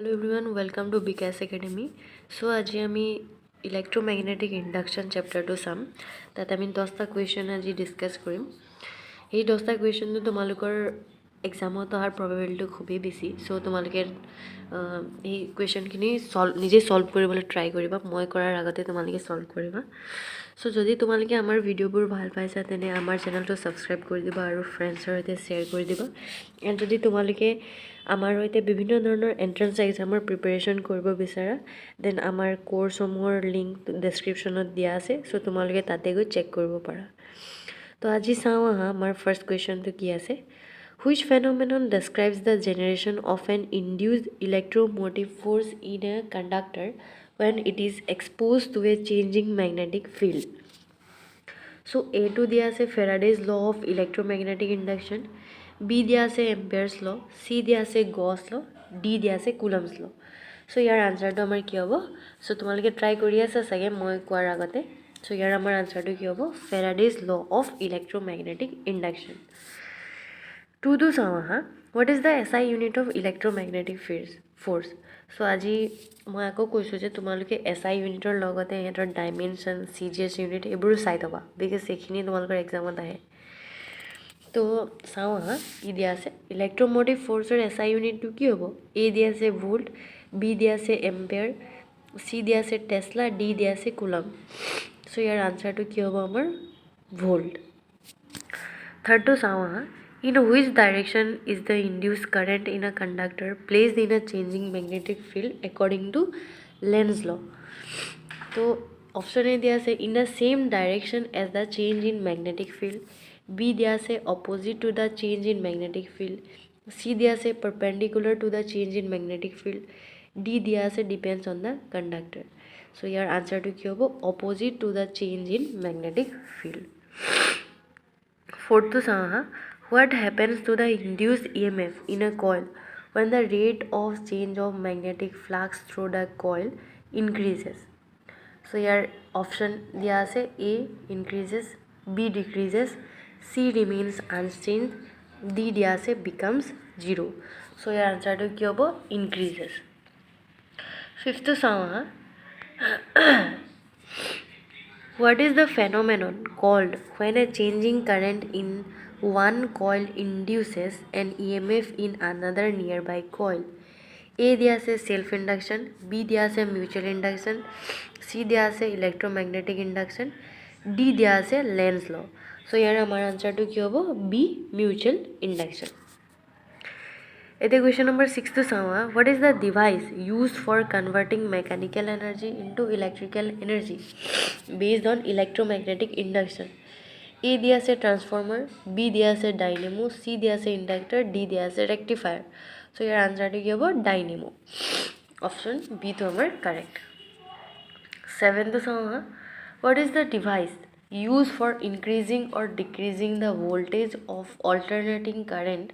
Hello everyone, welcome to BKS Academy. So আজি আমি electromagnetic induction চেপ্টাৰটো চাম। তাত আমি 10টা কুৱেশ্যন আজি ডিছকাছ কৰিম। এই 10টা কুৱেশ্যনটো তোমালোকৰ এক্সামত অহাৰ প্ৰবেবিলিটি খুবেই বেছি। চ' তোমালোকে এই কুৱেশ্যনখিনি নিজে ছল্ভ কৰিবলৈ ট্ৰাই কৰিবা। মই কৰাৰ আগতে তোমালোকে ছল্ভ কৰিবা। চ' যদি তোমালোকে আমাৰ ভিডিঅ'বোৰ ভাল পাইছা তেনে আমাৰ চেনেলটো ছাবস্ক্ৰাইব কৰি দিবা আৰু ফ্ৰেণ্ডছৰ সৈতে শ্বেয়াৰ কৰি দিবা। এণ্ড যদি তোমালোকে আমাৰ সৈতে বিভিন্ন ধৰণৰ এণ্ট্ৰেন্স এক্সামৰ প্ৰিপেৰেশ্যন কৰিব বিচাৰা দেন আমাৰ কোৰ্চসমূহৰ লিংক ডেছক্ৰিপশ্যনত দিয়া আছে। চ' তোমালোকে তাতে গৈ চেক কৰিব পাৰা। তো আজি চাওঁ আহা আমাৰ ফাৰ্ষ্ট কুৱেশ্যনটো কি আছে। Which phenomenon describes the generation of an induced electromotive force in a conductor when it is exposed to a changing magnetic field. So A2 দিয়া আছে Faraday's law of electromagnetic induction, B দিয়া আছে Ampere's law, C দিয়া আছে Gauss law, D দিয়া আছে Coulomb's law. So ইয়াৰ আনসাৰটো আমাৰ কি হ'ব? So তোমালোকে ট্ৰাই কৰি আছা চাগে মই কোৱাৰ আগতে। So ইয়াৰ আমাৰ আনসাৰটো কি হ'ব? Faraday's law of electromagnetic induction. 2 চাওঁ আহা। What is the SI unit of electromagnetic force? So আজি মই আকৌ কৈছোঁ যে তোমালোকে SI ইউনিটৰ লগতে সিহঁতৰ ডাইমেনশ্যন CGS ইউনিট এইবোৰো চাই থ'বা বিকজ সেইখিনি তোমালোকৰ এক্সামত আহে। তো চাওঁ আহা কি দিয়া আছে। ইলেক্ট্ৰমোটিভ ফ'ৰ্চৰ SI ইউনিটটো কি হ'ব? A দিয়া আছে ভোল্ট, B দিয়া আছে এম্পেয়াৰ, C দিয়া আছে টেছলা, D দিয়া আছে কুলম। চ' ইয়াৰ আনচাৰটো কি হ'ব আমাৰ? ভোল্ট। থাৰ্ডটো চাওঁ আহা। In which direction is the induced current in a conductor placed in a changing magnetic field according to Lenz's law? So option A दिया से in the same direction as the change in magnetic field, B दिया से opposite to the change in magnetic field, C दिया से perpendicular to the change in magnetic field, D दिया से depends on the conductor. So your answer to क्या होगा? Opposite to the change in magnetic field. Fourth to saha. What happens to the induced EMF in a coil when the rate of change of magnetic flux through the coil increases? So your option diya ase A increases, B decreases, C remains unchanged, D diya ase becomes 0. So your answer to ki hobo? Increases. Fifth to saha. What is the phenomenon called when a changing current in one coil induces an EMF in another nearby coil? A दिया से self induction, B दिया से mutual induction, C दिया से electromagnetic induction, D दिया से Lenz law. सो यार हमारा answer तो क्या होगा? B mutual induction. এতিয়া question number 6 to sawa. What is the device used for converting mechanical energy into electrical energy based on electromagnetic induction? A दिया से transformer, B दिया से dynamo, C दिया से inductor, D दिया से rectifier. सो यार answer क्या होगा? Dynamo. Option B तो हमारा correct. 7 to sawa. What is the device used for increasing or decreasing the voltage of alternating current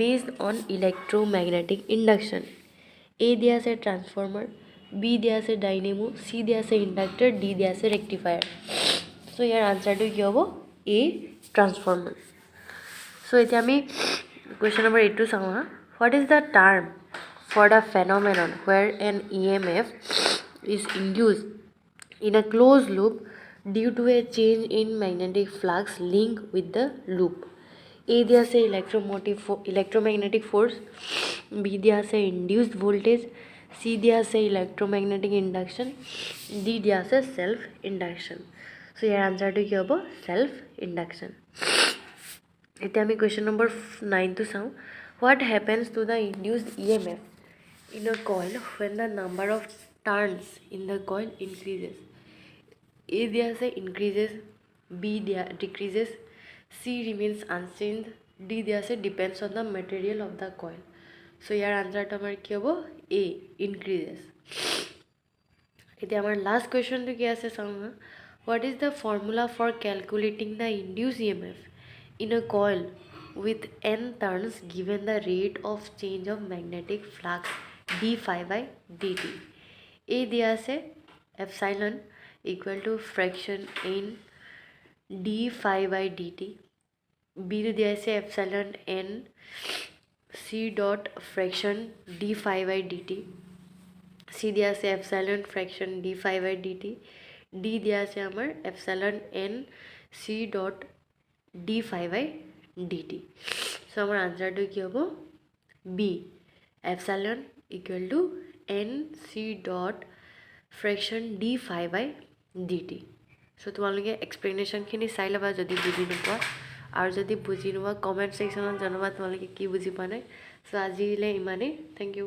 based on electromagnetic induction? A दिया से transformer, B दिया से dynamo, C दिया से inductor, D दिया से rectifier. सो यार answer तो क्या होगा? A transformer. सो এতিয়া আমি question number 8 to চাওঁ হা. What is the term for the phenomenon where an EMF is induced in a closed loop due to a change in magnetic flux linked with the loop? A दिया से electromagnetic force, B दिया से induced voltage, C दिया से electromagnetic induction, D दिया से self induction. So your answer to क्या होगा? Self induction. এতিয়া আমি question number 9 to চাওঁ. What happens to the induced EMF in a coil when the number of turns in the coil increases? A दिया से increases, B दिया decreases, C remains unchanged, D दिया से depends on the material of the coil. So यार answer तो हमारा क्या होगा? A increases. এতিয়া আমাৰ last question to क्या আছে চাওঁ হা. What is the formula for calculating the induced EMF in a coil with n turns given the rate of change of magnetic flux d phi by dt? A दिया से epsilon equal to fraction n d phi by dt, B दिया से epsilon n C dot fraction D phi by D T, C দিয়া আছে epsilon fraction D phi by D T, D দিয়া আছে আমাৰ epsilon N C dot D phi by D T. So' আমাৰ আনচাৰটো কি হ'ব B, epsilon equal to N C dot fraction D phi by D T. So' তোমালোকে এক্সপ্লেনেশ্যনখিনি চাই ল'বা যদি বুজি নোপোৱা, আৰু যদি বুজি নোপোৱা কমেণ্ট ছেকশ্যনত জনাবা তোমালোকে কি বুজি পোৱা নাই। চ' আজিলৈ ইমানেই, থেংক ইউ।